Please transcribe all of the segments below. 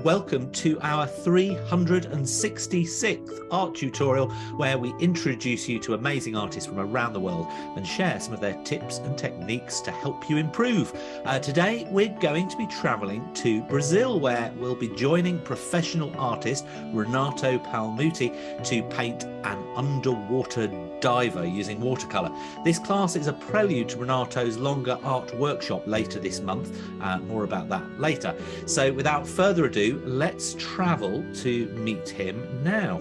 and welcome to our 366th art tutorial, where we introduce you to amazing artists from around the world and share some of their tips and techniques to help you improve. Today we're going to be traveling to Brazil, where we'll be joining professional artist Renato Palmuti to paint an underwater diver using watercolor. This class is a prelude to Renato's longer art workshop later this month. More about that later. So without further ado, let's travel to meet him now.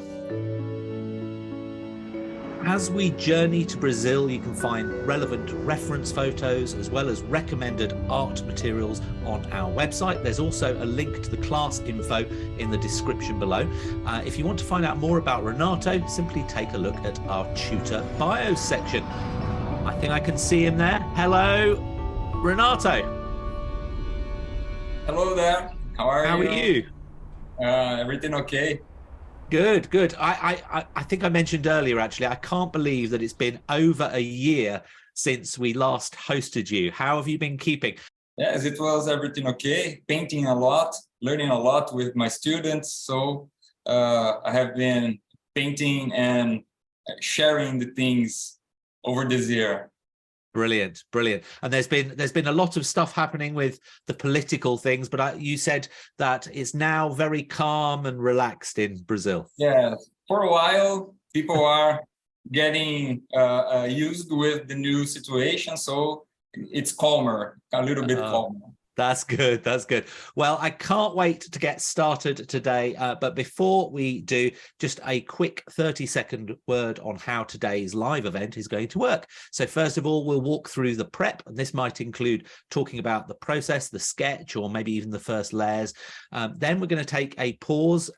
As we journey to Brazil, you can find relevant reference photos as well as recommended art materials on our website. There's also a link to the class info in the description below. If you want to find out more about Renato, simply take a look at our tutor bio section. I think I can see him there. Hello, Renato. Hello there. How are you? Everything okay? Good, good. I think I mentioned earlier, actually, I can't believe that it's been over a year since we last hosted you. How have you been keeping? Yes, it was everything okay. Painting a lot, learning a lot with my students. So I have been painting and sharing the things over this year. Brilliant, brilliant. And there's been a lot of stuff happening with the political things, but you said that it's now very calm and relaxed in Brazil. Yeah, for a while, people are getting used with the new situation, so it's calmer, a little bit calmer. That's good. That's good. Well, I can't wait to get started today. But before we do, just a quick 30-second word on how today's live event is going to work. So first of all, we'll walk through the prep, and this might include talking about the process, the sketch, or maybe even the first layers. Then we're going to take a pause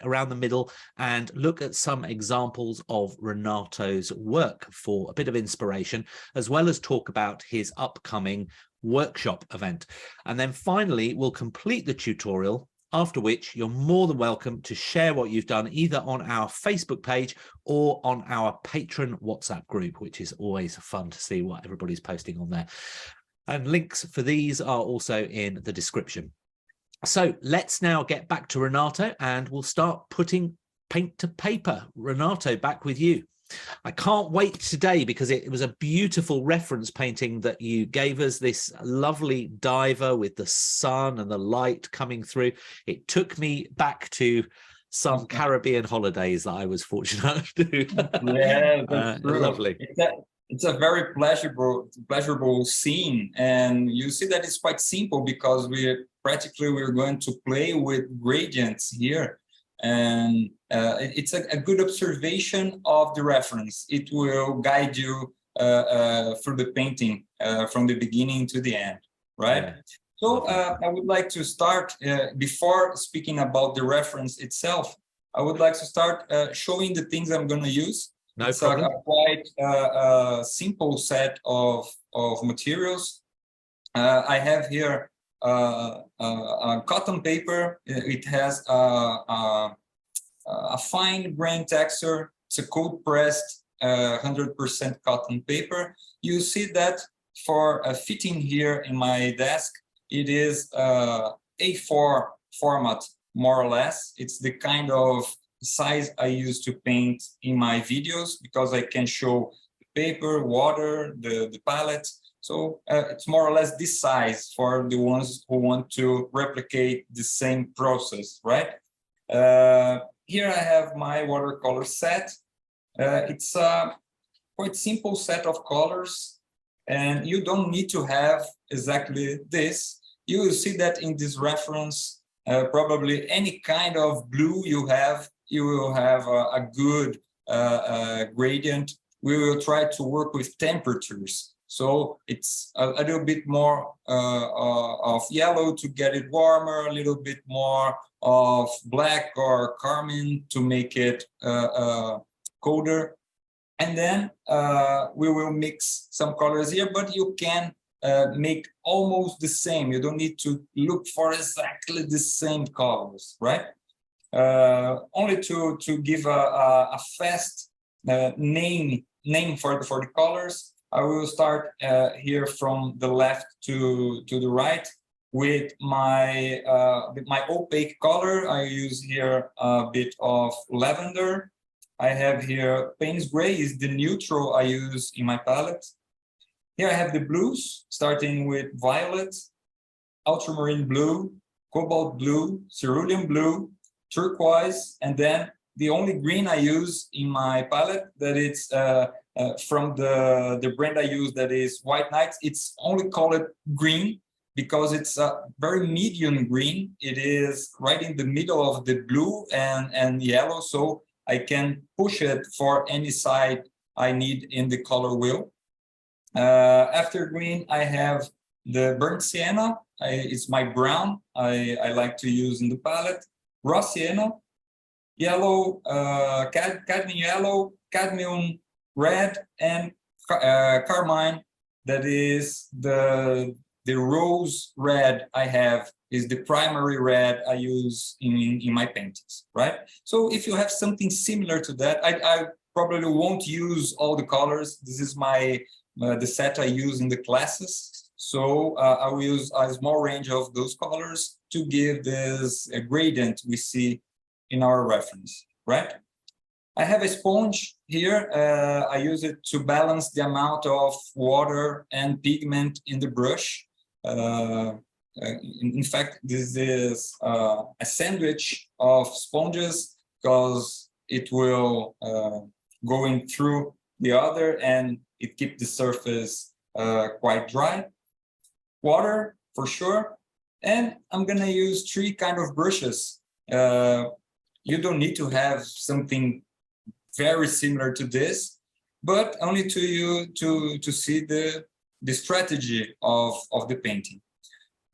around the middle and look at some examples of Renato's work for a bit of inspiration, as well as talk about his upcoming workshop event. And then finally, we'll complete the tutorial, after which you're more than welcome to share what you've done either on our Facebook page or on our patron WhatsApp group, which is always fun to see what everybody's posting on there. And links for these are also in the description. So let's now get back to Renato and we'll start putting paint to paper. Renato, back with you. I can't wait today because it was a beautiful reference painting that you gave us, this lovely diver with the sun and the light coming through. It took me back to some Caribbean holidays that I was fortunate to do. Yeah, that's true. Lovely. It's a very pleasurable scene, and you see that it's quite simple because we're going to play with gradients here. And it's a good observation of the reference. It will guide you through the painting from the beginning to the end, right? Yeah. So I would like to start, before speaking about the reference itself, I would like to start showing the things I'm going to use. No problem. It's a quite simple set of materials. I have here cotton paper. It has a fine grain texture. It's a cold pressed 100% cotton paper. You see that for fitting here in my desk, it is A4 format, more or less. It's the kind of size I use to paint in my videos because I can show the paper, water, the palette. So it's more or less this size for the ones who want to replicate the same process, right? Here I have my watercolor set. It's a quite simple set of colors, and you don't need to have exactly this. You will see that in this reference, probably any kind of blue you will have a good gradient. We will try to work with temperatures. So it's a little bit more of yellow to get it warmer, a little bit more of black or carmine to make it colder. And then we will mix some colors here, but you can make almost the same. You don't need to look for exactly the same colors, right? Only to give a fast name for the colors. I will start here from the left to the right. with my opaque color. I use here a bit of lavender. I have here Payne's Gray is the neutral I use in my palette. Here I have the blues, starting with violet, ultramarine blue, cobalt blue, cerulean blue, turquoise, and then the only green I use in my palette that it's from the brand I use, that is White Knights. It's only called green because it's a very medium green. It is right in the middle of the blue and yellow, so I can push it for any side I need in the color wheel. After green, I have the burnt sienna. It's my brown I like to use in the palette. Raw sienna, yellow, cadmium yellow, cadmium red, and carmine. That is the rose red I have, is the primary red I use in my paintings, right? So if you have something similar to that, I probably won't use all the colors. This is my the set I use in the classes. So I will use a small range of those colors to give this gradient we see in our reference, right? I have a sponge here. I use it to balance the amount of water and pigment in the brush. In fact, this is a sandwich of sponges because it will go in through the other and it keeps the surface quite dry. Water, for sure. And I'm gonna use 3 kind of brushes. You don't need to have something very similar to this, but only to see the strategy of the painting.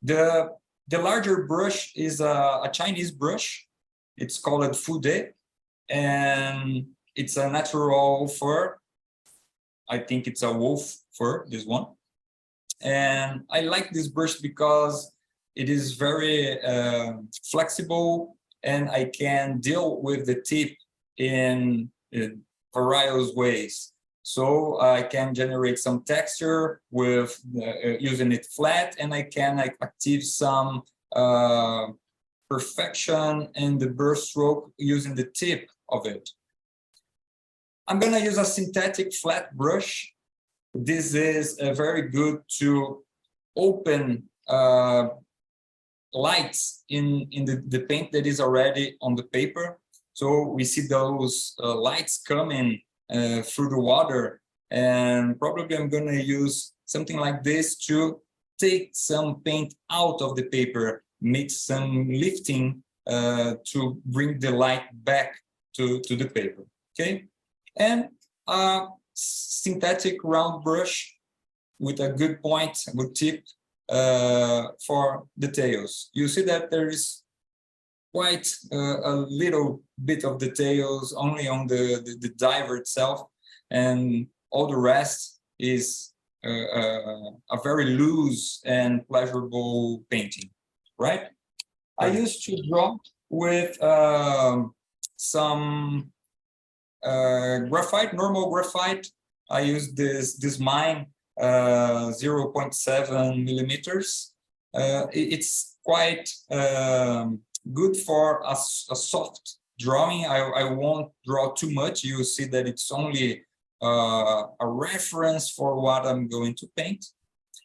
The larger brush is a Chinese brush. It's called Fude, and it's a natural fur. I think it's a wolf fur, this one. And I like this brush because it is very flexible, and I can deal with the tip in various ways. So I can generate some texture with using it flat, and I can achieve some perfection in the brush stroke using the tip of it. I'm gonna use a synthetic flat brush. This is very good to open lights in the paint that is already on the paper. So we see those lights coming through the water, and probably I'm going to use something like this to take some paint out of the paper, make some lifting to bring the light back to the paper, okay? And a synthetic round brush with a good point, a good tip for details. You see that there is quite a little bit of details only on the diver itself, and all the rest is a very loose and pleasurable painting, right? I used to draw with some graphite, normal graphite. I use this mine 0.7 millimeters. It's quite good for a soft drawing. I won't draw too much. You see that it's only a reference for what I'm going to paint.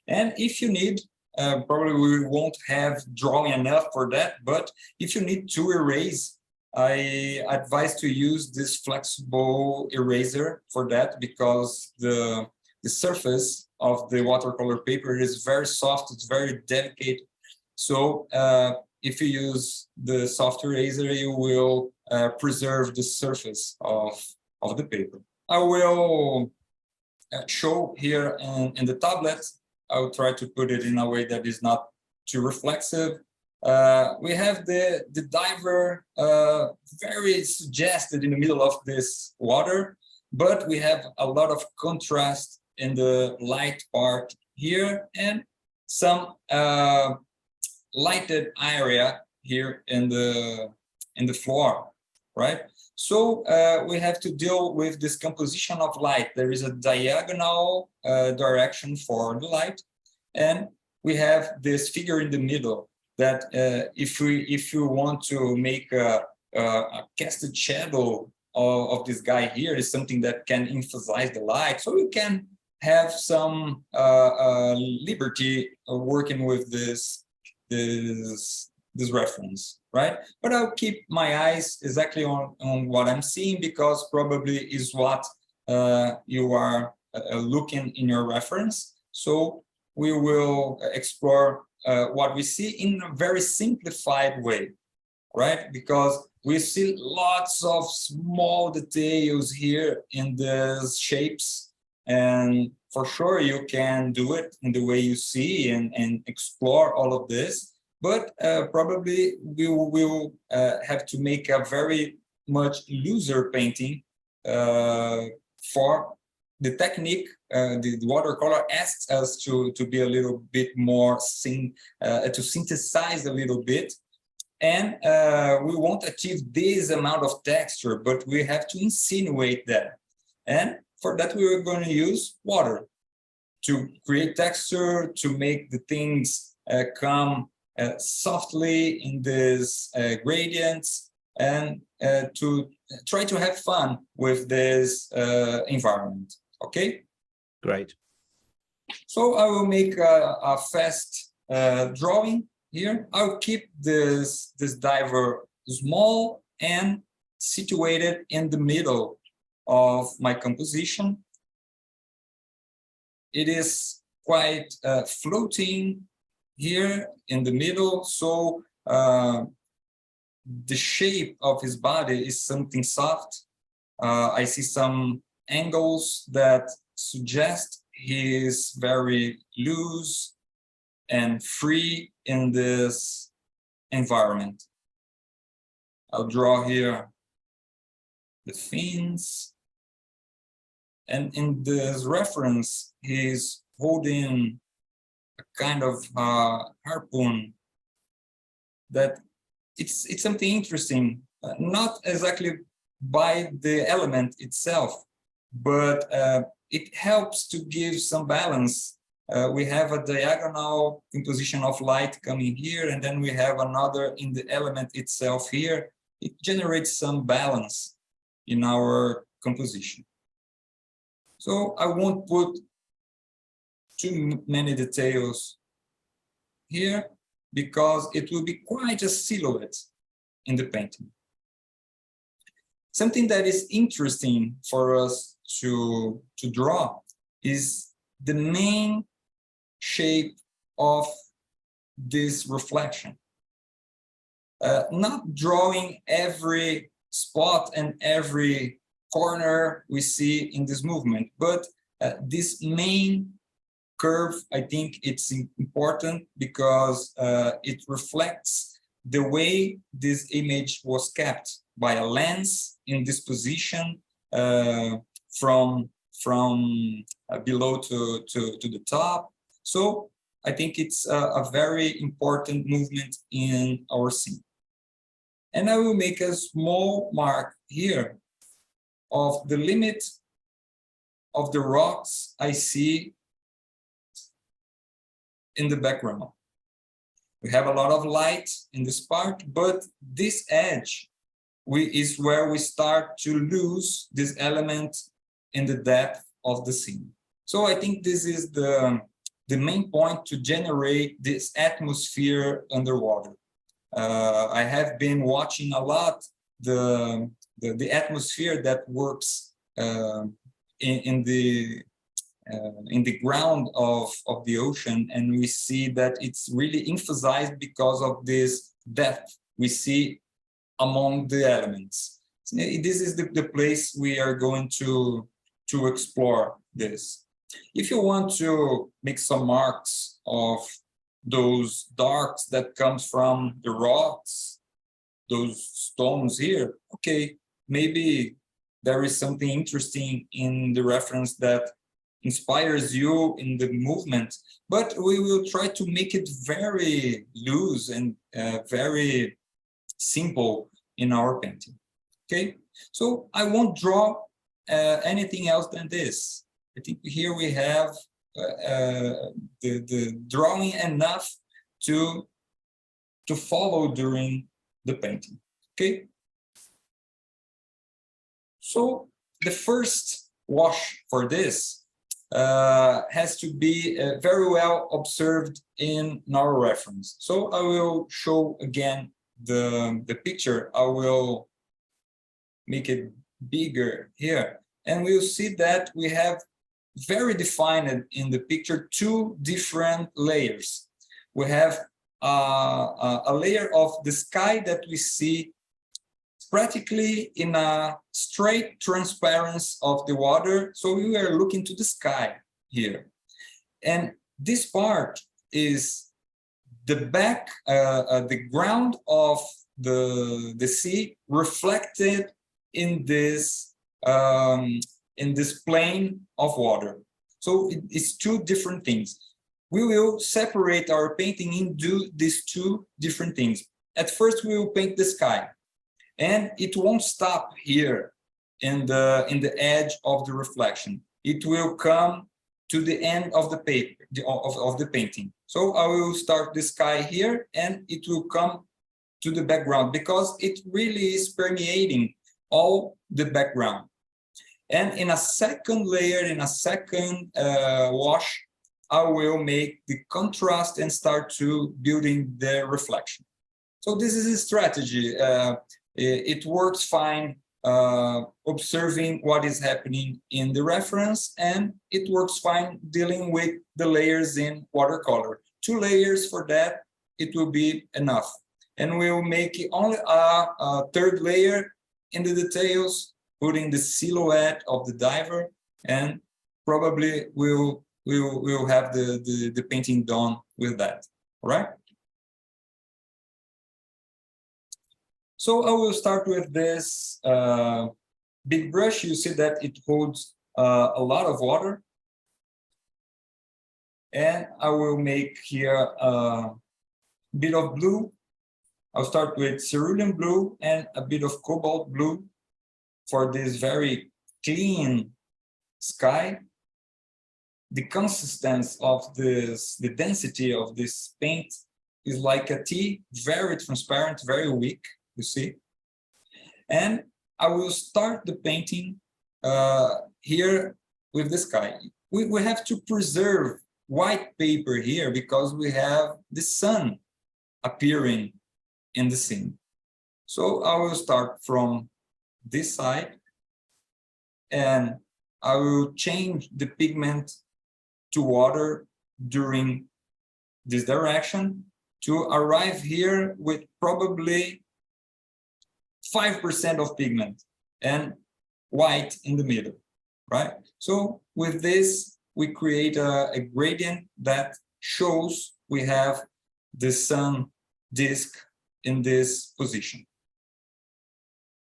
And if you need, probably we won't have drawing enough for that, but if you need to erase, I advise to use this flexible eraser for that, because the surface of the watercolor paper is very soft, it's very delicate. So if you use the soft eraser, you will preserve the surface of the paper. I will show here in the tablet. I will try to put it in a way that is not too reflexive. We have the diver very suggested in the middle of this water, but we have a lot of contrast in the light part here and some lighted area here in the floor, right? So we have to deal with this composition of light. There is a diagonal direction for the light, and we have this figure in the middle that if you want to make a casted shadow of this guy here, is something that can emphasize the light. So you can have some liberty working with this reference, right? But I'll keep my eyes exactly on what I'm seeing, because probably is what you are looking in your reference. So we will explore what we see in a very simplified way, right? Because we see lots of small details here in these shapes, and for sure you can do it in the way you see and explore all of this. But probably we will have to make a very much looser painting for the technique. The watercolor asks us to be a little bit more to synthesize a little bit. And we won't achieve this amount of texture, but we have to insinuate that. And for that, we are going to use water to create texture, to make the things come softly in these gradients, and to try to have fun with this environment. Okay? Great. So I will make a fast drawing here. I'll keep this diver small and situated in the middle of my composition. It is quite floating here in the middle, so the shape of his body is something soft. I see some angles that suggest he is very loose and free in this environment. I'll draw here the fins, and in this reference he's holding a kind of harpoon that it's something interesting, not exactly by the element itself, but it helps to give some balance. We have a diagonal composition of light coming here, and then we have another in the element itself here. It generates some balance in our composition. So I won't put too many details here, because it will be quite a silhouette in the painting. Something that is interesting for us to draw is the main shape of this reflection. Not drawing every spot and every corner we see in this movement, but this main curve, I think it's important, because it reflects the way this image was kept by a lens in this position, from below to the top. So I think it's a very important movement in our scene. And I will make a small mark here of the limit of the rocks I see in the background. We have a lot of light in this part, but this edge is where we start to lose this element in the depth of the scene. So I think this is the main point to generate this atmosphere underwater. I have been watching a lot the atmosphere that works in the ground of the ocean, and we see that it's really emphasized because of this depth we see among the elements. This is the place we are going to explore this. If you want to make some marks of those darks that comes from the rocks, those stones here, okay, maybe there is something interesting in the reference that inspires you in the movement, but we will try to make it very loose and very simple in our painting. Okay, so I won't draw anything else than this. I think here we have the drawing enough to follow during the painting. Okay. So the first wash for this has to be very well observed in our reference. So I will show again the picture. I will make it bigger here, and we'll see that we have very defined in the picture two different layers. We have a layer of the sky that we see practically in a straight transparency of the water. So we are looking to the sky here. And this part is the back, the ground of the sea reflected in this plane of water. So it's two different things. We will separate our painting into these two different things. At first, we will paint the sky, and it won't stop here in the edge of the reflection. It will come to the end of the paper of the painting. So I will start the sky here, and it will come to the background because it really is permeating all the background. And in a second layer, in a second wash, I will make the contrast and start to building the reflection. So this is a strategy. It works fine observing what is happening in the reference, and it works fine dealing with the layers in watercolor. 2 layers for that, it will be enough. And we'll make only a third layer in the details, putting the silhouette of the diver, and probably we'll have the painting done with that. All right? So I will start with this big brush. You see that it holds a lot of water. And I will make here a bit of blue. I'll start with cerulean blue and a bit of cobalt blue for this very clean sky. The consistency of this, the density of this paint is like a tea, very transparent, very weak, you see. And I will start the painting here with the sky. We have to preserve white paper here because we have the sun appearing in the scene. So I will start from this side, and I will change the pigment to water during this direction to arrive here with probably 5% of pigment and white in the middle, right? So with this, we create a gradient that shows we have the sun disk in this position.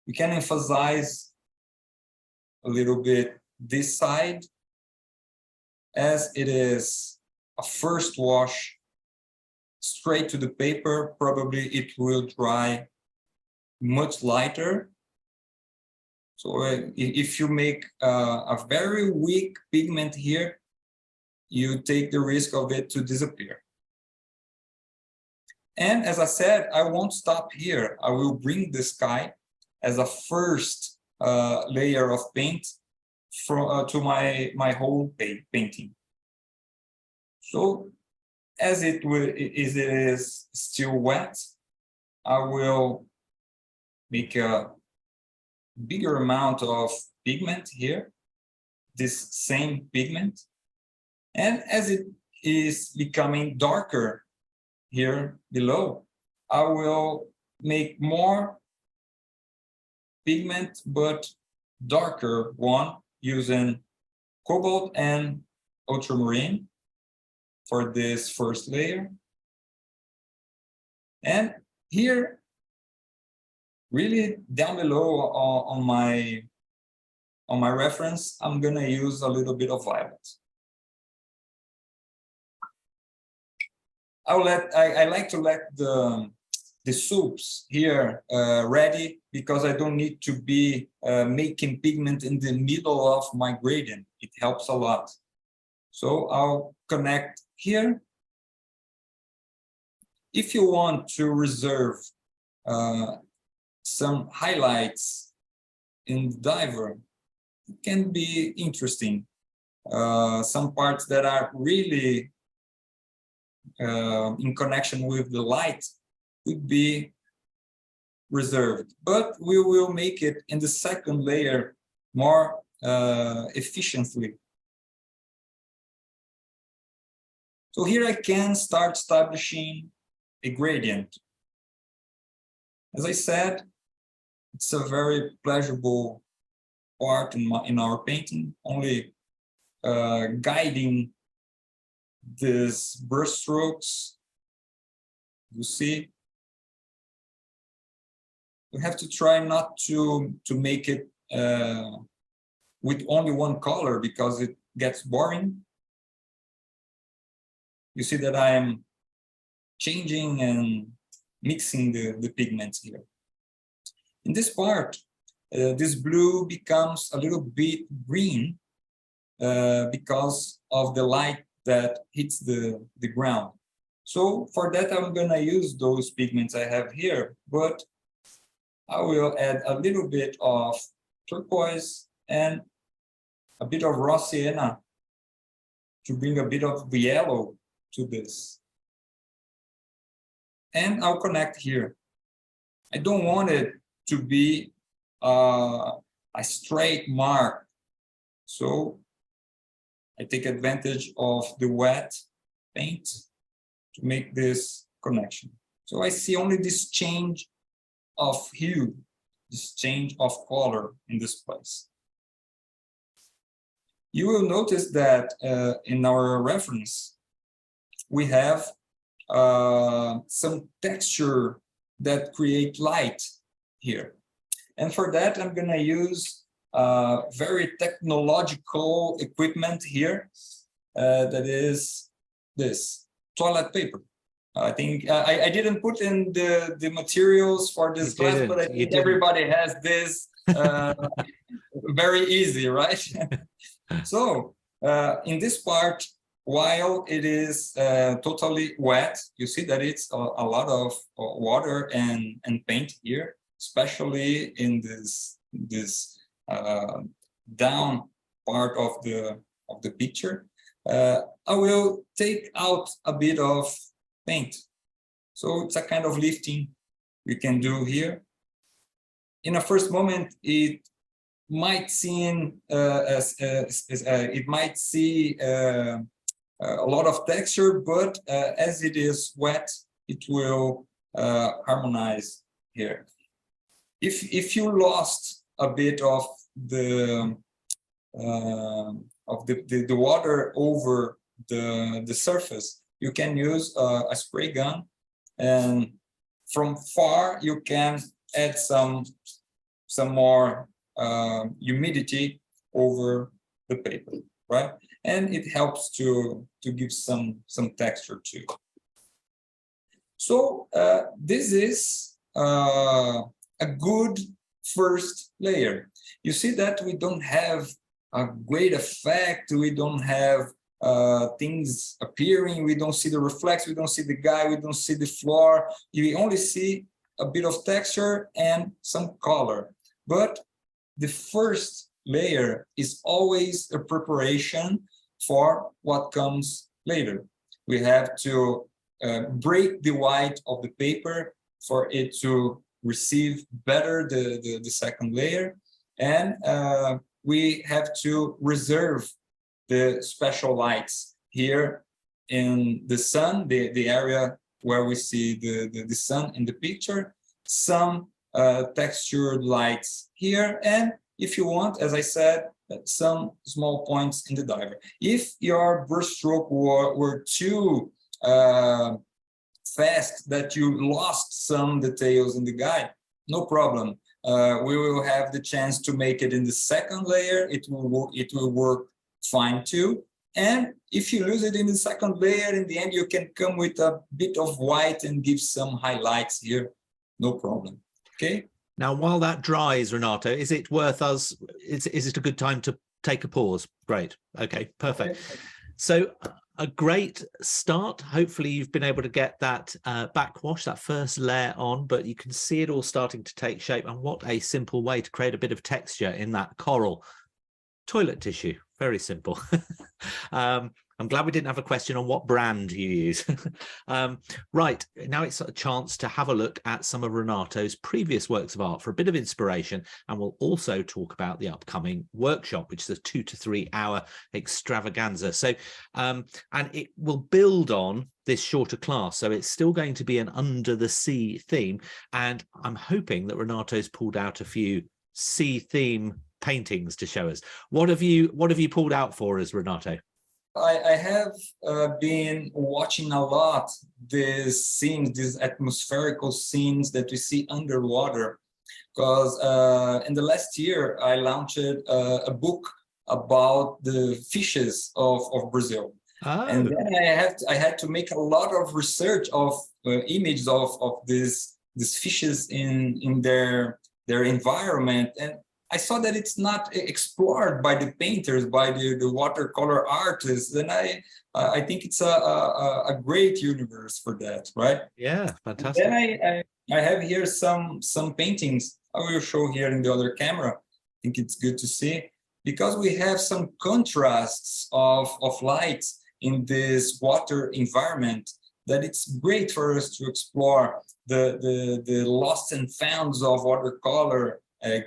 We can emphasize a little bit this side, as it is a first wash straight to the paper. Probably it will dry much lighter. So if you make a very weak pigment here, you take the risk of it to disappear. And as I said, I won't stop here. I will bring the sky as a first layer of paint to my whole painting. So as it is still wet, I will make a bigger amount of pigment here, this same pigment. And as it is becoming darker here below, I will make more pigment, but darker one, using cobalt and ultramarine for this first layer. And here, really down below on my reference, I'm gonna use a little bit of violet. I like to let the soups here ready, because I don't need to be making pigment in the middle of my gradient. It helps a lot. So I'll connect here. If you want to reserve some highlights in the diver, it can be interesting. Some parts that are really in connection with the light would be reserved, but we will make it in the second layer more efficiently. So here I can start establishing a gradient. As I said, it's a very pleasurable part in our painting, only guiding these brush strokes. You see, we have to try not to make it with only one color because it gets boring. You see that I am changing and mixing the pigments here. In this part, this blue becomes a little bit green because of the light that hits the ground. So for that, I'm gonna use those pigments I have here, but I will add a little bit of turquoise and a bit of raw sienna to bring a bit of the yellow to this. And I'll connect here. I don't want it to be a straight mark. So I take advantage of the wet paint to make this connection. So I see only this change of hue, this change of color in this place. You will notice that in our reference, we have some texture that create light here. And for that, I'm gonna use very technological equipment here that is this toilet paper. I think I didn't put in the materials for this class, but I think everybody has this very easy, right? So in this part, while it is totally wet, you see that it's a lot of water and paint here, especially in this down part of the picture. I will take out a bit of paint. So it's a kind of lifting we can do here. In a first moment, it might seem a lot of texture, but as it is wet, it will harmonize here. If you lost a bit of the water over the surface, you can use a spray gun, and from far you can add some more humidity over the paper, right? And it helps to give some texture too. So this is a good first layer. You see that we don't have a great effect, we don't have things appearing, we don't see the reflex, we don't see the guy, we don't see the floor, you only see a bit of texture and some color. But the first layer is always a preparation for what comes later. We have to break the white of the paper for it to receive better the second layer, and we have to reserve the special lights here in the sun, the area where we see the sun in the picture, some textured lights here, and if you want, as I said, some small points in the diver. If your brush stroke were too fast that you lost some details in the guide, no problem. We will have the chance to make it in the second layer. It will work fine too. And if you lose it in the second layer, in the end, you can come with a bit of white and give some highlights here. No problem. Okay. Now, while that dries, Renato, is it worth us? Is it a good time to take a pause? Great. Okay, perfect. So a great start. Hopefully you've been able to get that backwash, that first layer on, but you can see it all starting to take shape. And what a simple way to create a bit of texture in that coral. Toilet tissue, very simple. I'm glad we didn't have a question on what brand you use. Right, now it's a chance to have a look at some of Renato's previous works of art for a bit of inspiration, and we'll also talk about the upcoming workshop, which is a 2 to 3 hour extravaganza. So, and it will build on this shorter class, so it's still going to be an under the sea theme, and I'm hoping that Renato's pulled out a few sea theme paintings to show us. What have you pulled out for us, Renato? I have been watching a lot these scenes, these atmospherical scenes that we see underwater, because in the last year I launched a book about the fishes of Brazil. Oh. And then I had to make a lot of research of images of these fishes in their environment, and I saw that it's not explored by the painters, by the watercolor artists, and I think it's a great universe for that, right? Yeah, fantastic. And then I have here some paintings I will show here in the other camera. I think it's good to see, because we have some contrasts of lights in this water environment, that it's great for us to explore the lost and founds of watercolor,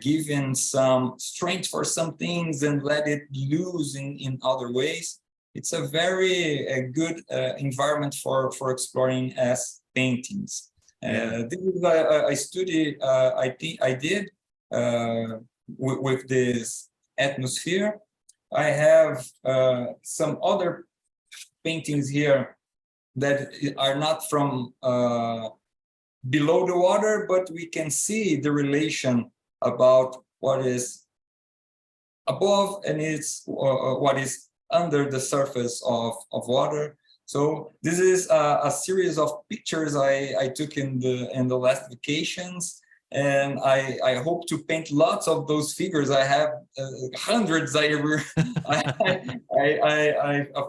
giving some strength for some things and let it loose in other ways. It's a very good environment for exploring as paintings. Yeah. This is a study I did with this atmosphere. I have some other paintings here that are not from below the water, but we can see the relation about what is above and it's what is under the surface of water. So this is a series of pictures I took in the last vacations, and I hope to paint lots of those figures. I have hundreds I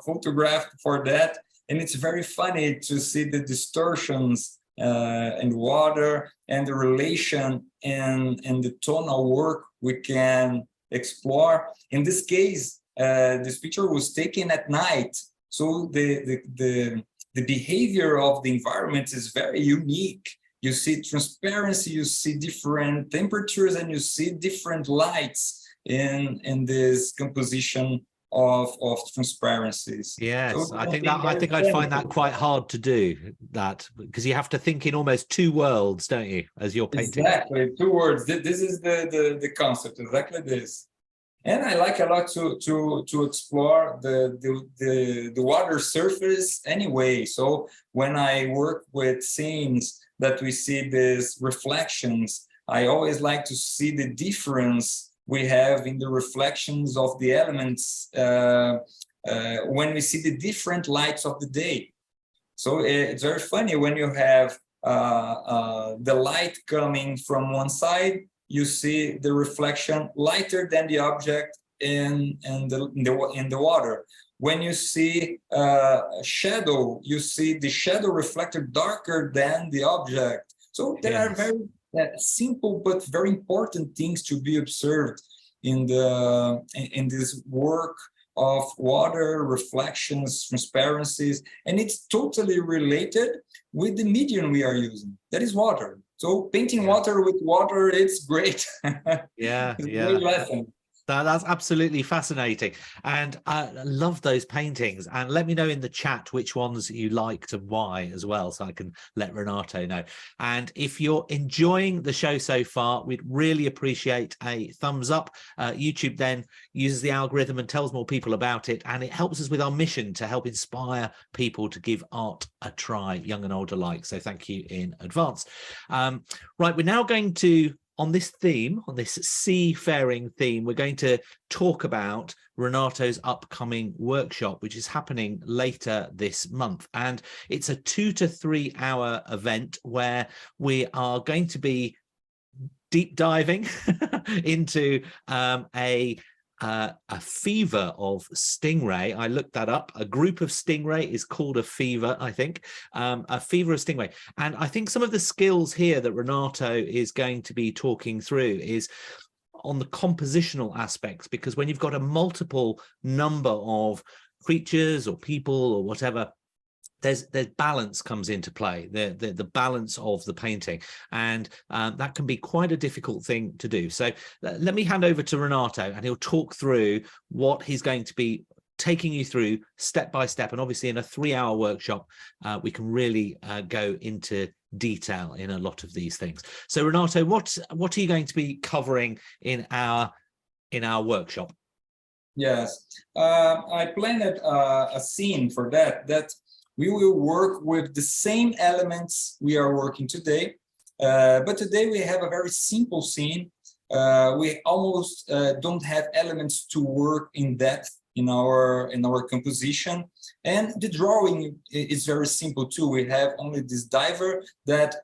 photographed for that, and it's very funny to see the distortions in water and the relation and the tonal work we can explore. In this case, this picture was taken at night, so the behavior of the environment is very unique. You see transparency, you see different temperatures, and you see different lights in this composition of transparencies. Yes, so I think I'd find that quite hard to do, that, because you have to think in almost two worlds, don't you, as you're painting? Exactly, two worlds. This is the concept, exactly this. And I like a lot to explore the water surface anyway. So when I work with scenes that we see these reflections, I always like to see the difference we have in the reflections of the elements when we see the different lights of the day. So it's very funny when you have the light coming from one side, you see the reflection lighter than the object in the water. When you see shadow, you see the shadow reflected darker than the object. So there are very simple but very important things to be observed in this work of water, reflections, transparencies, and it's totally related with the medium we are using. That is water. So painting water with water, it's great. Yeah, it's a yeah. great lesson. That's absolutely fascinating, and I love those paintings. And let me know in the chat which ones you liked and why as well, so I can let Renato know. And if you're enjoying the show so far, we'd really appreciate a thumbs up. YouTube then uses the algorithm and tells more people about it, and it helps us with our mission to help inspire people to give art a try, young and old alike. So thank you in advance. Right, we're now going to, on this theme, on this seafaring theme, we're going to talk about Renato's upcoming workshop, which is happening later this month. And it's a 2 to 3 hour event where we are going to be deep diving into a a fever of stingray. I looked that up. A group of stingray is called a fever, I think. A fever of stingray. And I think some of the skills here that Renato is going to be talking through is on the compositional aspects, because when you've got a multiple number of creatures or people or whatever, there's balance comes into play, the balance of the painting, and that can be quite a difficult thing to do. So let me hand over to Renato, and he'll talk through what he's going to be taking you through step by step. And obviously in a 3-hour workshop, we can really go into detail in a lot of these things. So Renato, what are you going to be covering in our workshop? Yes, I planned a scene for that we will work with the same elements we are working today, but today we have a very simple scene. We almost don't have elements to work in depth in our composition, and the drawing is very simple too. We have only this diver that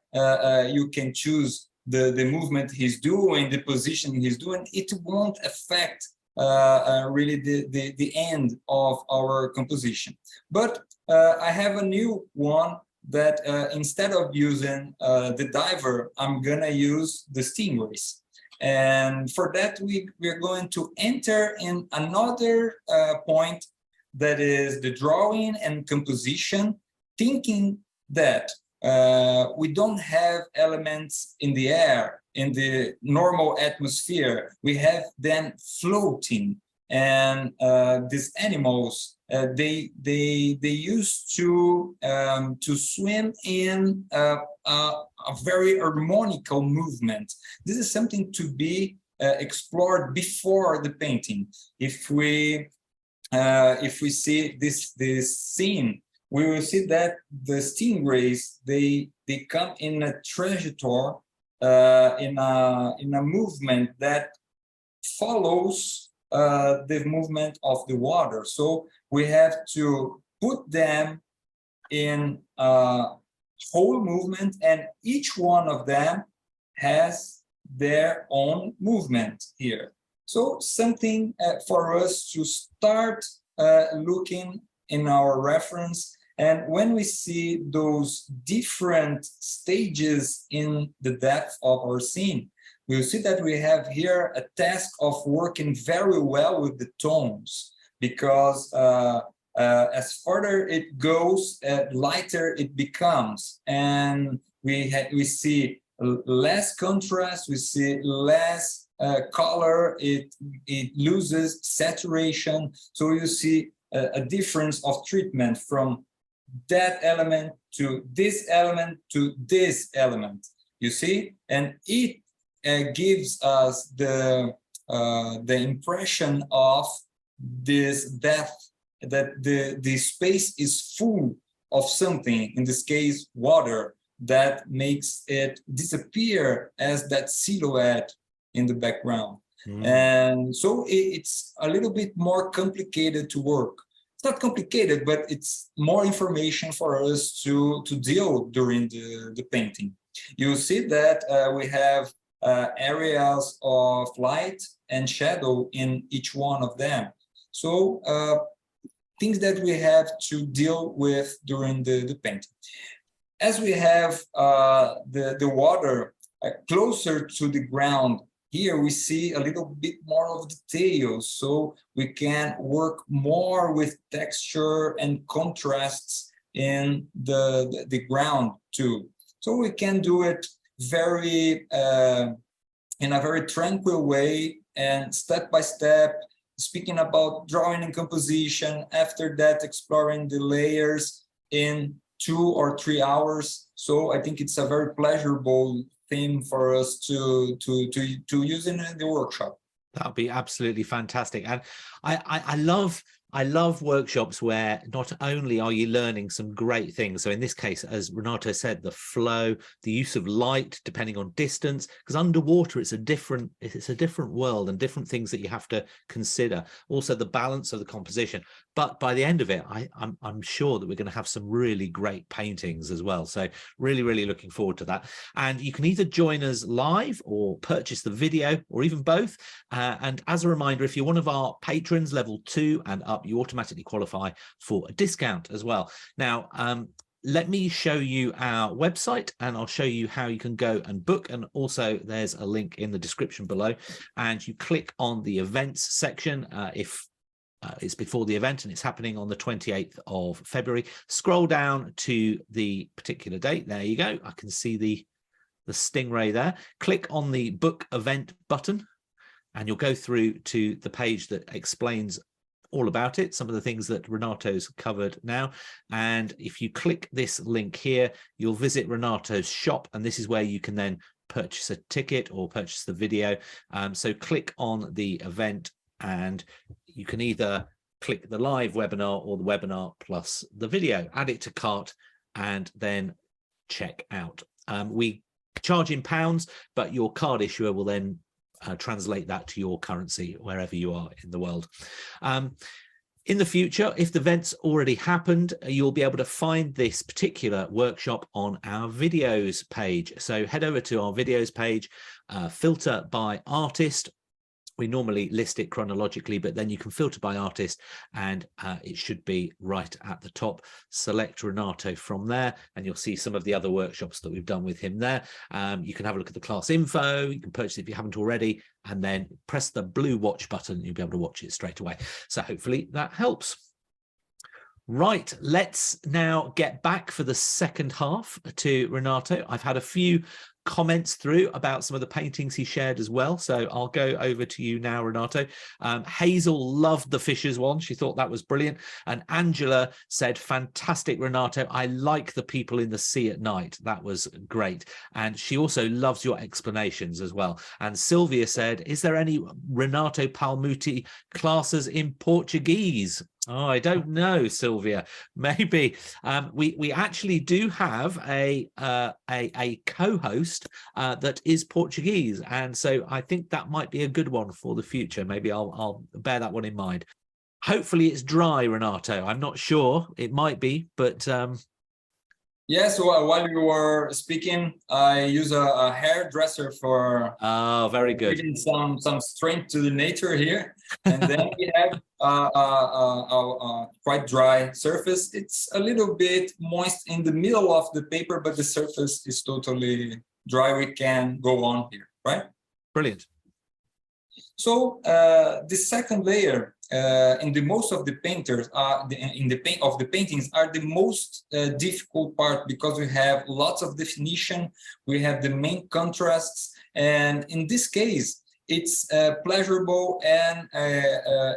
you can choose the movement he's doing, the position he's doing. It won't affect really the end of our composition. But I have a new one that instead of using the diver, I'm gonna use the stingrays. And for that, we're going to enter in another point, that is the drawing and composition, thinking that we don't have elements in the air, in the normal atmosphere. We have them floating, and these animals they used to swim in a very harmonical movement. This is something to be explored before the painting. If we see this scene, we will see that the stingrays they come in a trajectory, in a movement that follows the movement of the water. So we have to put them in a whole movement, and each one of them has their own movement here. So something for us to start looking in our reference. And when we see those different stages in the depth of our scene, we'll see that we have here a task of working very well with the tones, because as further it goes, lighter it becomes, and we see less contrast, we see less color, it loses saturation. So you see a difference of treatment from that element to this element to this element, you see, and it gives us the impression of this depth, that the space is full of something, in this case water, that makes it disappear as that silhouette in the background. And so it's a little bit more complicated to work. It's not complicated, but it's more information for us to deal during the painting. You see that we have areas of light and shadow in each one of them. So things that we have to deal with during the painting. As we have the water closer to the ground, here we see a little bit more of details, so we can work more with texture and contrasts in the ground too. So we can do it very in a very tranquil way, and step by step, speaking about drawing and composition. After that, exploring the layers in 2 or 3 hours. So I think it's a very pleasurable theme for us to use in the workshop. That would be absolutely fantastic. And I love I love workshops where not only are you learning some great things, so in this case, as Renato said, the flow, the use of light depending on distance, because underwater it's a different world and different things that you have to consider. Also the balance of the composition. But by the end of it, I'm sure that we're going to have some really great paintings as well. So really looking forward to that. And you can either join us live or purchase the video or even both. And as a reminder, if you're one of our patrons, level 2 and up, you automatically qualify for a discount as well. Now, let me show you our website and I'll show you how you can go and book. And also there's a link in the description below, and you click on the events section. If it's before the event and it's happening on the 28th of February, scroll down to the particular date. There you go. I can see the stingray there. Click on the book event button and you'll go through to the page that explains all about it, some of the things that Renato's covered now. And if you click this link here, you'll visit Renato's shop, and this is where you can then purchase a ticket or purchase the video. So click on the event and you can either click the live webinar or the webinar plus the video, add it to cart and then check out. We charge in pounds, but your card issuer will then translate that to your currency wherever you are in the world. In the future, if the event's already happened, you'll be able to find this particular workshop on our videos page. So head over to our videos page, filter by artist. We normally list it chronologically, but then you can filter by artist and it should be right at the top. Select Renato from there and you'll see some of the other workshops that we've done with him there. You can have a look at the class info, you can purchase it if you haven't already, and then press the blue watch button. You'll be able to watch it straight away. So hopefully that helps. Right, let's now get back for the second half to Renato. I've had a few comments through about some of the paintings he shared as well, so I'll go over to you now, Renato. Hazel loved the fishers one. She thought that was brilliant. And Angela said, fantastic, Renato. I like the people in the sea at night. That was great. And she also loves your explanations as well. And Sylvia said, is there any Renato Palmuti classes in Portuguese? Oh, I don't know, Sylvia. Maybe we actually do have a co-host that is Portuguese, and so I think that might be a good one for the future. Maybe I'll bear that one in mind. Hopefully, it's dry, Renato. I'm not sure. It might be, but yes. While you were speaking, I use a hairdresser for very good. Giving some strength to the nature here, and then we have a quite dry surface. It's a little bit moist in the middle of the paper, but the surface is totally dry. We can go on here, right? Brilliant. So the second layer in the most of the painters of the paintings are the most difficult part, because we have lots of definition, we have the main contrasts, and in this case it's pleasurable and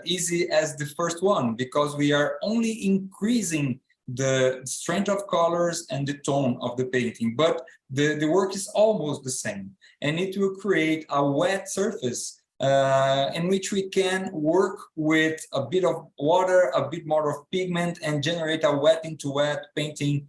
easy as the first one, because we are only increasing the strength of colors and the tone of the painting, but the work is almost the same, and it will create a wet surface in which we can work with a bit of water, a bit more of pigment, and generate a wet into wet painting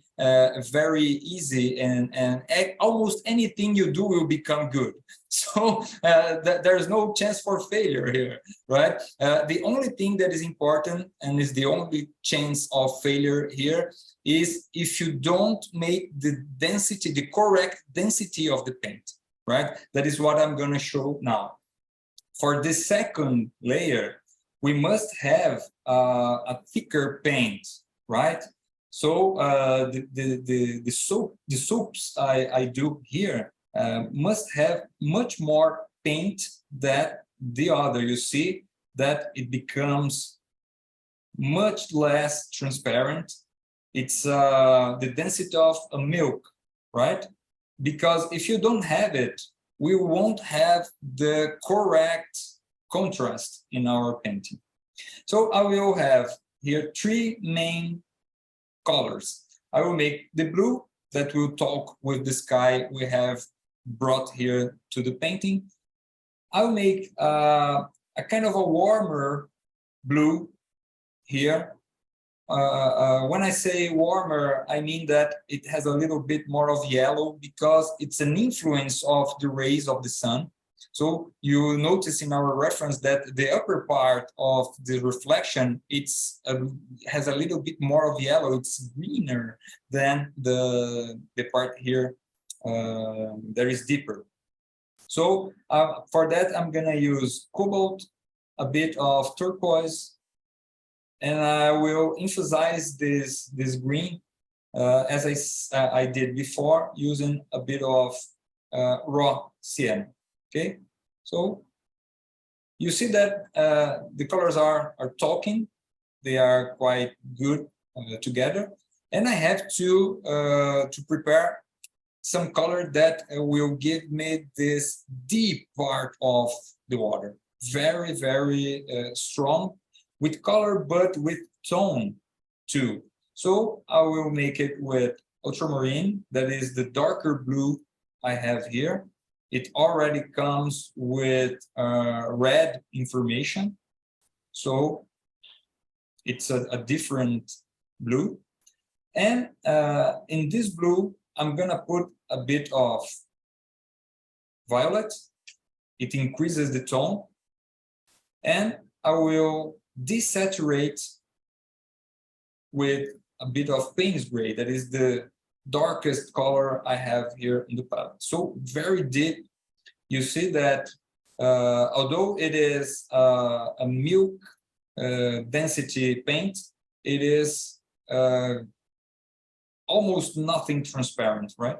very easy, and almost anything you do will become good. So there's no chance for failure here, right? The only thing that is important, and is the only chance of failure here, is if you don't make the density, the correct density of the paint, right? That is what I'm going to show now. For the second layer, we must have a thicker paint, right? So the soaps I do here must have much more paint than the other. You see that it becomes much less transparent. It's the density of a milk, right? Because if you don't have it, we won't have the correct contrast in our painting. So I will have here three main colors. I will make the blue that will talk with the sky we have brought here to the painting. I will make a kind of a warmer blue here. When I say warmer, I mean that it has a little bit more of yellow because it's an influence of the rays of the sun. So you notice in our reference that the upper part of the reflection, has a little bit more of yellow. It's greener than the part here that is deeper. So for that, I'm gonna use cobalt, a bit of turquoise, and I will emphasize this green as I did before, using a bit of raw sienna. Okay, so you see that the colors are talking; they are quite good together, and I have to prepare some color that will give me this deep part of the water, very, very strong with color, but with tone too. So I will make it with ultramarine, that is the darker blue I have here. It already comes with red information, so it's a different blue. And in this blue, I'm gonna put a bit of violet. It increases the tone, and I will desaturate with a bit of Payne's gray, that is the darkest color I have here in the palette. So very deep. You see that although it is a milk density paint, it is almost nothing transparent, right?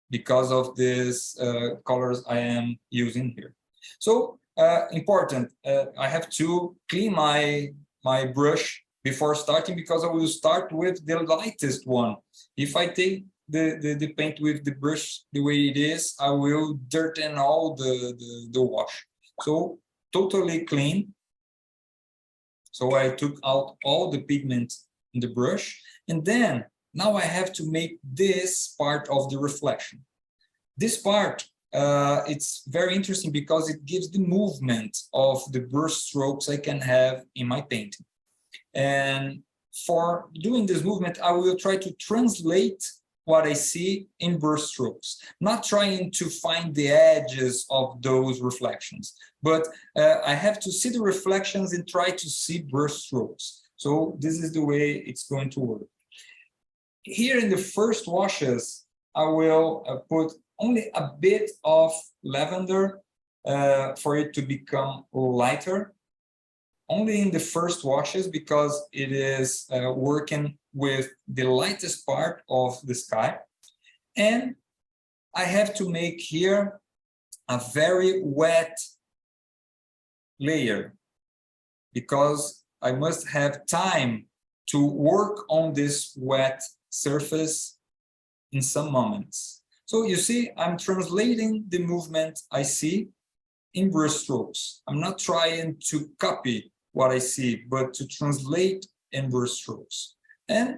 Because of these colors I am using here. So important, I have to clean my brush before starting, because I will start with the lightest one. If I take the paint with the brush the way it is, I will dirten all the wash. So totally clean. So I took out all the pigment in the brush, and then now I have to make this part of the reflection. This part, it's very interesting because it gives the movement of the brush strokes I can have in my painting. And for doing this movement, I will try to translate what I see in brush strokes, not trying to find the edges of those reflections, but I have to see the reflections and try to see brush strokes. So this is the way it's going to work. Here in the first washes, I will put only a bit of lavender for it to become lighter. Only in the first washes, because it is working with the lightest part of the sky. And I have to make here a very wet layer, because I must have time to work on this wet surface in some moments. So you see, I'm translating the movement I see in brush strokes. I'm not trying to copy what I see, but to translate in brush strokes. And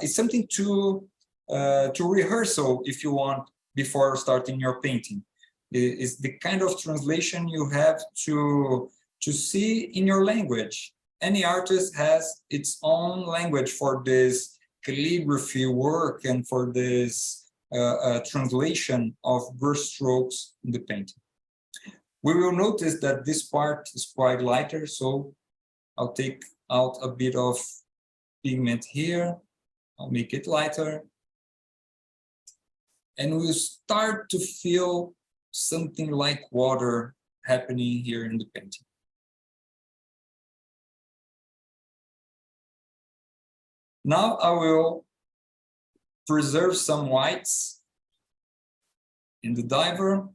it's something to rehearsal, if you want, before starting your painting. It's the kind of translation you have to see in your language. Any artist has its own language for this calligraphy work and for this translation of brush strokes in the painting. We will notice that this part is quite lighter, so I'll take out a bit of pigment here. I'll make it lighter. And we'll start to feel something like water happening here in the painting. Now I will preserve some whites in the diver.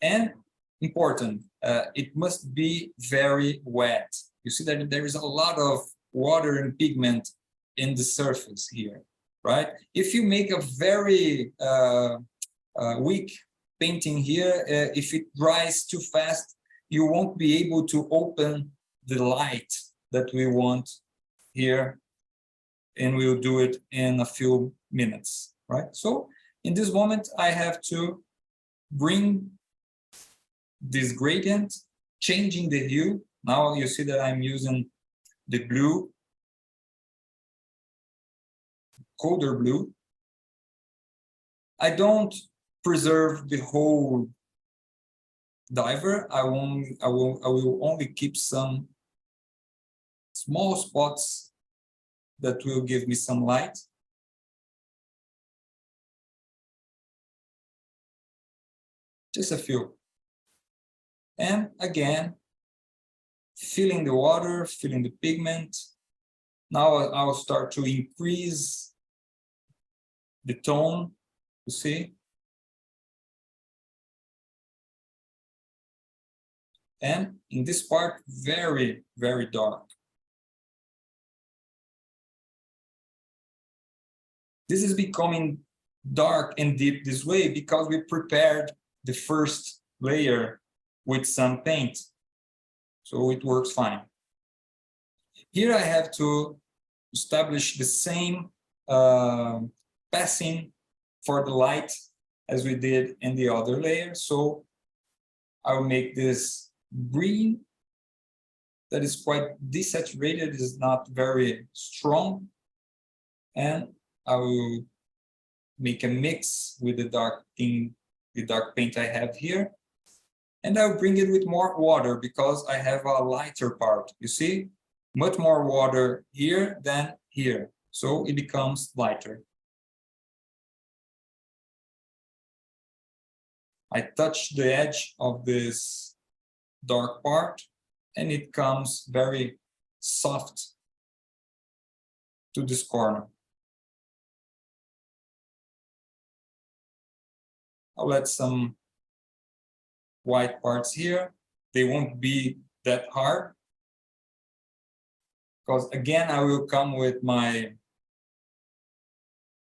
And important, it must be very wet. You see that there is a lot of water and pigment in the surface here, right? If you make a very weak painting here, if it dries too fast, you won't be able to open the light that we want here, and we'll do it in a few minutes, right? So in this moment, I have to bring this gradient, changing the hue. Now you see that I'm using the blue, colder blue. I don't preserve the whole diver. I will only keep some small spots that will give me some light. Just a few. And again, filling the water, filling the pigment. Now I'll start to increase the tone, you see? And in this part, very, very dark. This is becoming dark and deep this way because we prepared the first layer with some paint. So it works fine. Here I have to establish the same passing for the light as we did in the other layer. So I will make this green that is quite desaturated, is not very strong. And I will make a mix with the dark thing, the dark paint I have here. And I'll bring it with more water because I have a lighter part. You see, much more water here than here. So it becomes lighter. I touch the edge of this dark part and it comes very soft to this corner. I'll add some white parts here. They won't be that hard because again I will come with my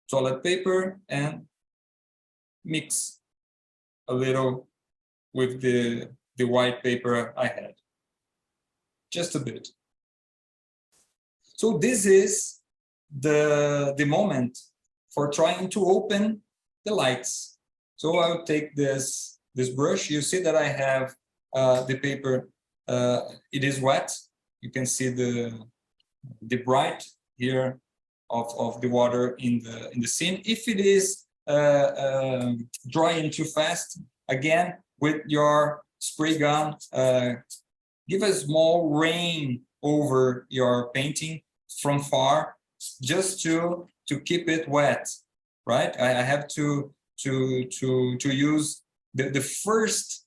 toilet paper and mix a little with the white paper I had, just a bit. So this is the moment for trying to open the lights. So I'll take this brush. You see that I have the paper, it is wet. You can see the bright here of the water in the scene. If it is drying too fast, again with your spray gun, give a small rain over your painting from far, just to keep it wet, right? I have to use the first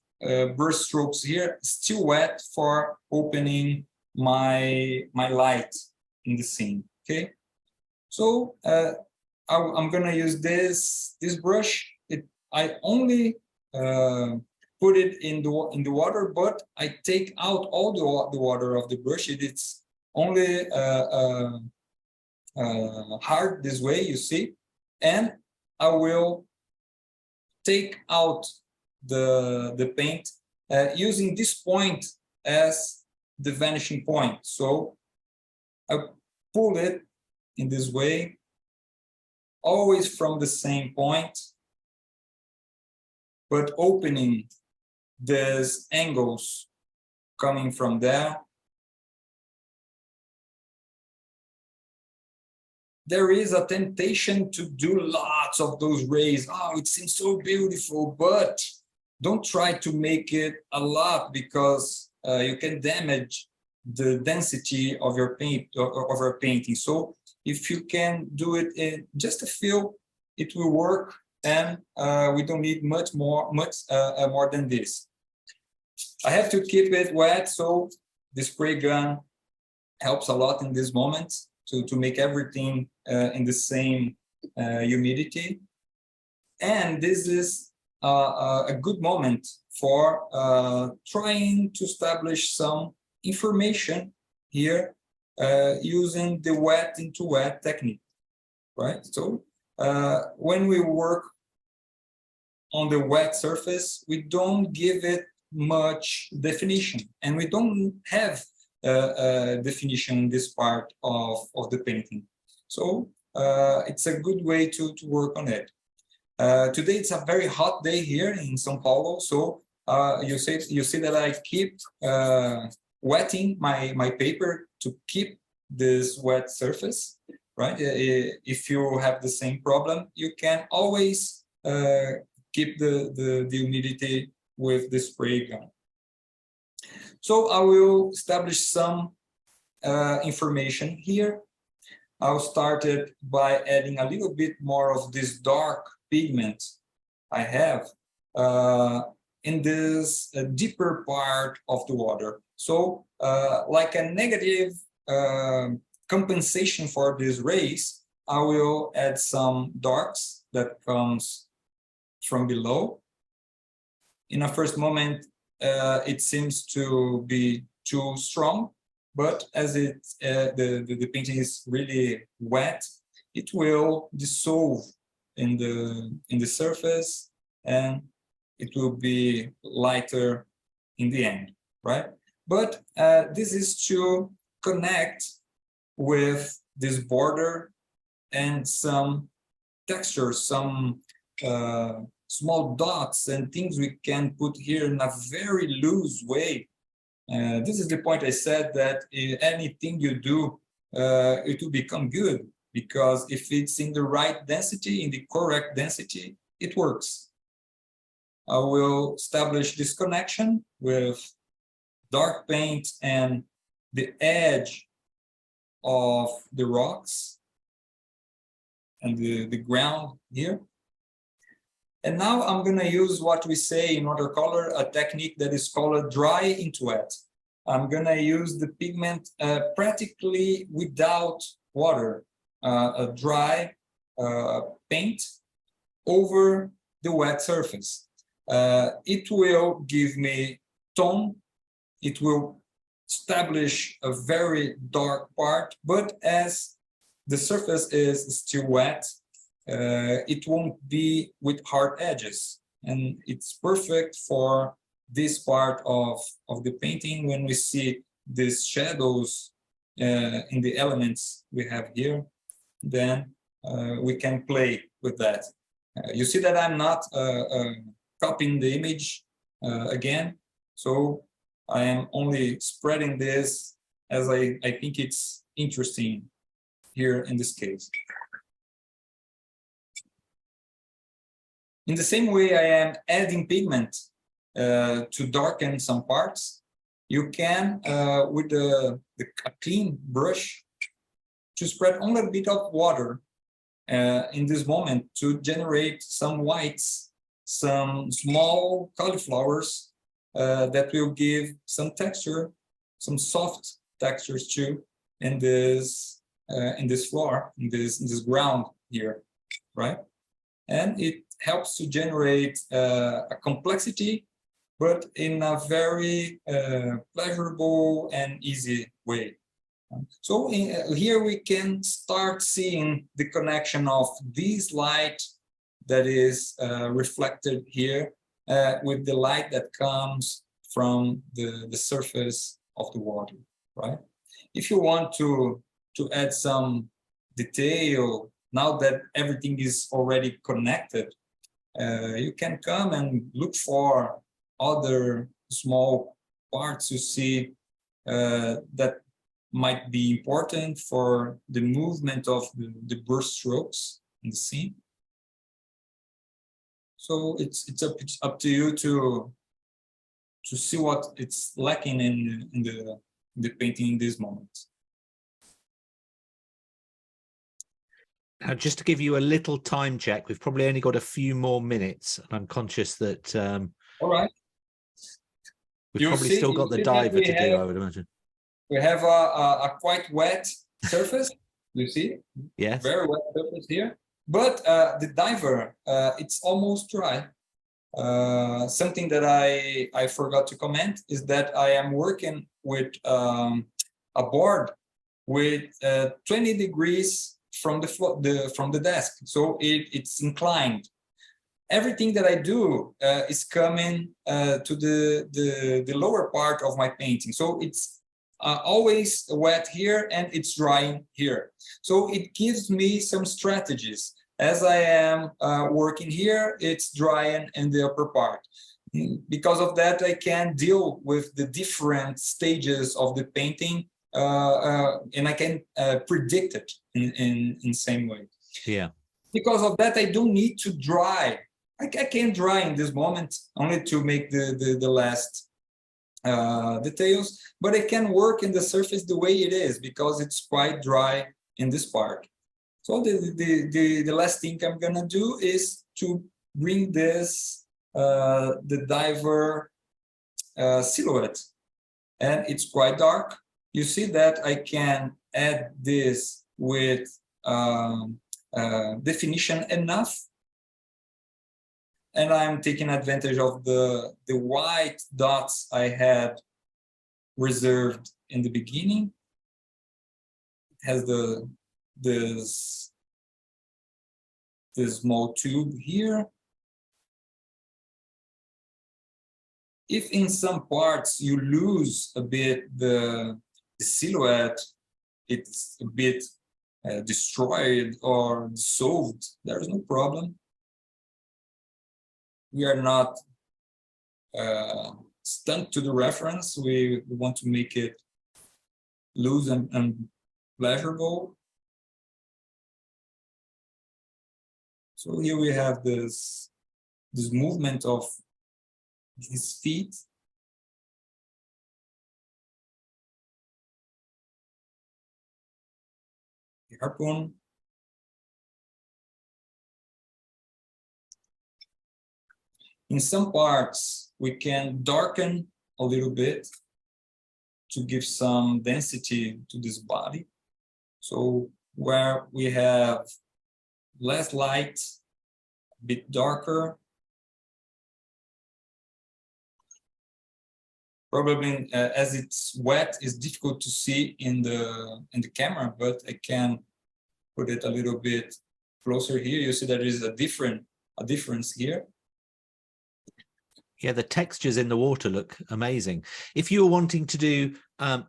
brush strokes here still wet for opening my light in the scene. Okay, so I'm gonna use this brush. I only put it in the water, but I take out all the water of the brush. It's only hard this way, you see, and I will take out the paint using this point as the vanishing point. So I pull it in this way, always from the same point, but opening these angles coming from there. There is a temptation to do lots of those rays. Oh, it seems so beautiful, but don't try to make it a lot because you can damage the density of your paint of your painting. So if you can do it in just a few, it will work, and we don't need much more than this. I have to keep it wet, so the spray gun helps a lot in this moment to make everything in the same humidity. And this is a good moment for trying to establish some information here using the wet into wet technique, right? So when we work on the wet surface, we don't give it much definition, and we don't have definition in this part of the painting. So it's a good way to work on it. Today it's a very hot day here in São Paulo, so you see that I keep wetting my paper to keep this wet surface, right? If you have the same problem, you can always keep the humidity with the spray gun. So I will establish some information here. I'll start it by adding a little bit more of this dark pigment I have in this deeper part of the water. So like a negative compensation for this rays, I will add some darks that comes from below. In a first moment, it seems to be too strong, but as the painting is really wet, it will dissolve in the surface, and it will be lighter in the end, right? But this is to connect with this border and some textures, some small dots and things we can put here in a very loose way. This is the point I said that anything you do, it will become good, because if it's in the right density, in the correct density, it works. I will establish this connection with dark paint and the edge of the rocks and the ground here. And now I'm going to use what we say in watercolor, a technique that is called dry into wet. I'm going to use the pigment practically without water, a dry paint over the wet surface. It will give me tone. It will establish a very dark part, but as the surface is still wet, it won't be with hard edges, and it's perfect for this part of the painting when we see these shadows in the elements we have here. Then we can play with that. You see that I'm not copying the image again, so I am only spreading this as I think it's interesting here in this case. In the same way I am adding pigment to darken some parts, you can, with a clean brush, to spread only a bit of water in this moment to generate some whites, some small cauliflowers that will give some texture, some soft textures too, in this floor, in this ground here, right? And it helps to generate a complexity, but in a very pleasurable and easy way. So here we can start seeing the connection of this light that is reflected here with the light that comes from the surface of the water, right? If you want to add some detail, now that everything is already connected, you can come and look for other small parts you see that might be important for the movement of the brush strokes in the scene. So it's up to you to see what it's lacking in the painting in this moment. Now, just to give you a little time check, we've probably only got a few more minutes, and I'm conscious that all right, we've probably still got the diver to do, I would imagine. We have a quite wet surface, you see? Yes. Very wet surface here. But the diver, it's almost dry. Something that I forgot to comment is that I am working with a board with 20 degrees from the desk, so it's inclined. Everything that I do is coming to the lower part of my painting, so it's always wet here and it's drying here. So it gives me some strategies. As I am working here, it's drying in the upper part. Because of that, I can deal with the different stages of the painting and I can predict it in same way. Yeah. Because of that, I don't need to dry. I can dry in this moment only to make the last details, but I can work in the surface the way it is because it's quite dry in this part. So the last thing I'm gonna do is to bring this the diver silhouette, and it's quite dark. You see that I can add this with definition enough, and I'm taking advantage of the white dots I had reserved in the beginning. It has this small tube here. If in some parts you lose a bit the silhouette, it's a bit destroyed or dissolved, there's no problem. We are not stuck to the reference. We want to make it loose and pleasurable. So here we have this movement of his feet. The harpoon. In some parts, we can darken a little bit to give some density to this body. So where we have less light, a bit darker. Probably as it's wet, it's difficult to see in the camera, but I can put it a little bit closer here. You see there is a difference here. Yeah, the textures in the water look amazing. If you were wanting to do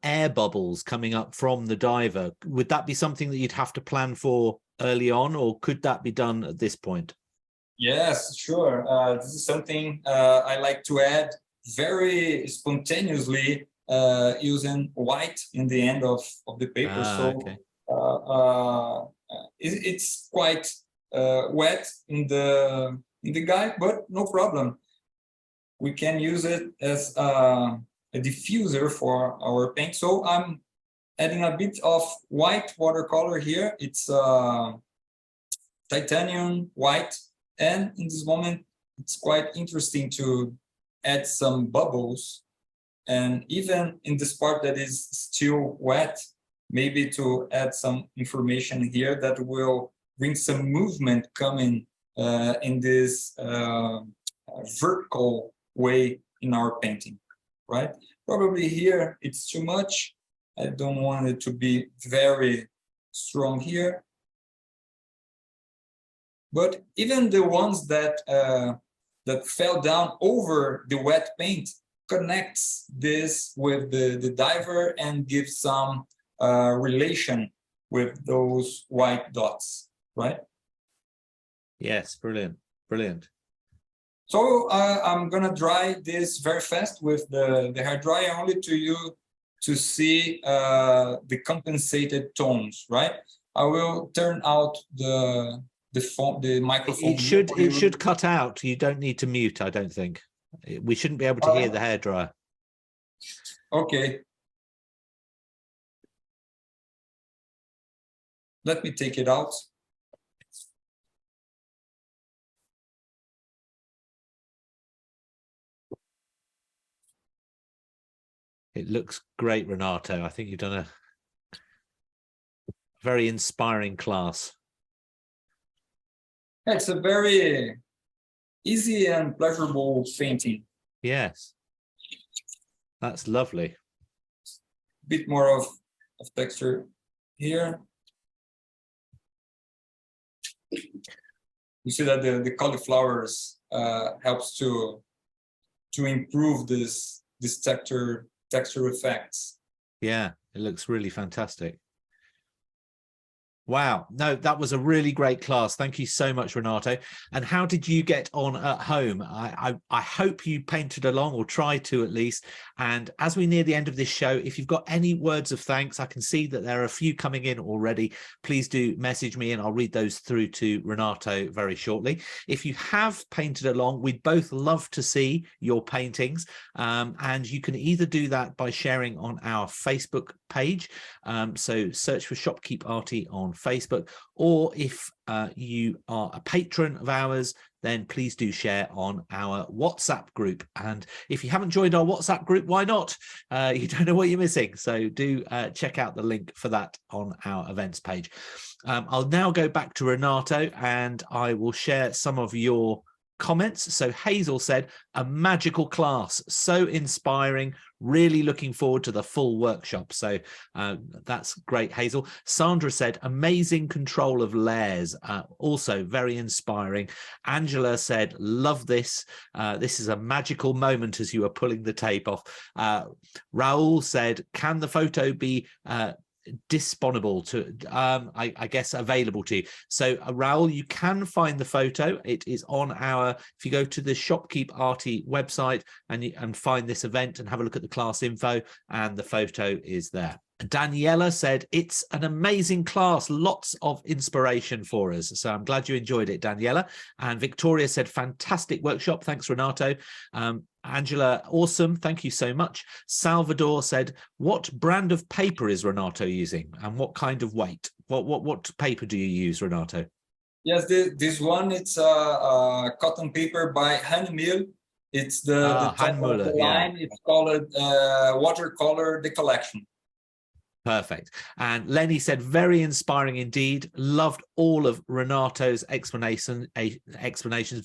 air bubbles coming up from the diver, would that be something that you'd have to plan for early on, or could that be done at this point? Yes, sure. This is something I like to add very spontaneously using white in the end of the paper. Okay. It's quite wet in the guide, but no problem. We can use it as a diffuser for our paint. So I'm adding a bit of white watercolor here. It's titanium white. And in this moment, it's quite interesting to add some bubbles. And even in this part that is still wet, maybe to add some information here that will bring some movement coming in this vertical way in our painting, right? Probably here it's too much. I don't want it to be very strong here. But even the ones that that fell down over the wet paint connects this with the diver and gives some relation with those white dots, right? Yes, brilliant, brilliant. So I'm gonna dry this very fast with the hair dryer only to you to see the compensated tones, right? I will turn out the microphone. It should cut out. You don't need to mute, I don't think. We shouldn't be able to hear the hairdryer. Okay. Let me take it out. It looks great, Renato. I think you've done a very inspiring class. It's a very easy and pleasurable painting. Yes, that's lovely. Bit more of texture here. You see that the cauliflowers helps to improve this texture effects. Yeah, it looks really fantastic. Wow. No, that was a really great class. Thank you so much, Renato. And how did you get on at home? I hope you painted along, or tried to at least. And as we near the end of this show, if you've got any words of thanks, I can see that there are a few coming in already. Please do message me and I'll read those through to Renato very shortly. If you have painted along, we'd both love to see your paintings. And you can either do that by sharing on our Facebook page. So search for Shopkeep Arty on Facebook, or if you are a patron of ours, then please do share on our WhatsApp group. And if you haven't joined our WhatsApp group, why not? You don't know what you're missing. So do check out the link for that on our events page. I'll now go back to Renato and I will share some of your comments. So Hazel said, a magical class, so inspiring, really looking forward to the full workshop. So that's great, Hazel. Sandra said, amazing control of layers, also very inspiring. Angela said, love this. This is a magical moment as you are pulling the tape off. Raul said, can the photo be disposable to I guess available to you? So Raul, you can find the photo. It is on our, if you go to the Shopkeep Arty website and find this event and have a look at the class info, and the photo is there. Daniela said, it's an amazing class, lots of inspiration for us. So I'm glad you enjoyed it, Daniela. And Victoria said, fantastic workshop, thanks Renato. Angela, awesome, thank you so much. Salvador said, what brand of paper is Renato using and what kind of weight? What paper do you use, Renato? Yes, this one, it's a cotton paper by Handmill. It's the top of the line. It's called Watercolor The Collection. Perfect. And Lenny said, very inspiring indeed. Loved all of Renato's explanations.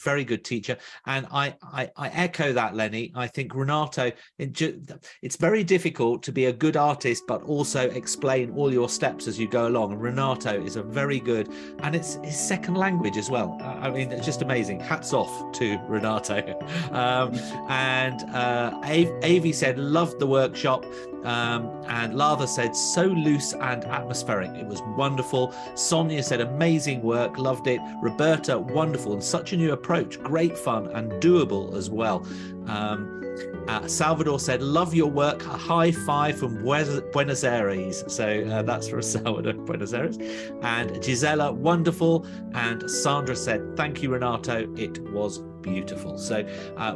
Very good teacher. And I echo that, Lenny. I think Renato, it's very difficult to be a good artist, but also explain all your steps as you go along. And Renato is a very good, and it's his second language as well. I mean, it's just amazing. Hats off to Renato. And Avi said, loved the workshop. And Latha said, so loose and atmospheric. It was wonderful. Sonia said, amazing work, loved it. Roberta, wonderful and such a new approach, great fun and doable as well. Salvador said, love your work, a high five from Buenos Aires. So that's for Salvador, Buenos Aires. And Gisela, wonderful. And Sandra said, thank you, Renato, it was beautiful. So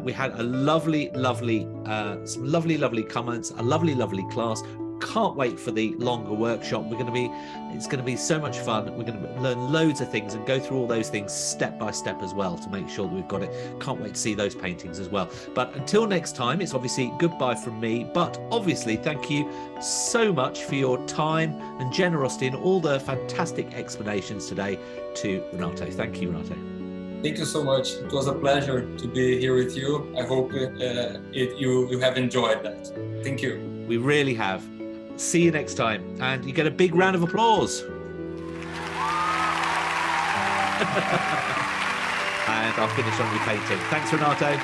we had a lovely some lovely comments, a lovely class. Can't wait for the longer workshop. It's going to be so much fun. We're going to learn loads of things and go through all those things step by step as well to make sure that we've got it. Can't wait to see those paintings as well. But until next time, it's obviously goodbye from me, but obviously thank you so much for your time and generosity and all the fantastic explanations today to Renato. Thank you, Renato. Thank you so much. It was a pleasure to be here with you. I hope you have enjoyed that. Thank you. We really have. See you next time. And you get a big round of applause. And I'll finish on your painting. Thanks, Renato.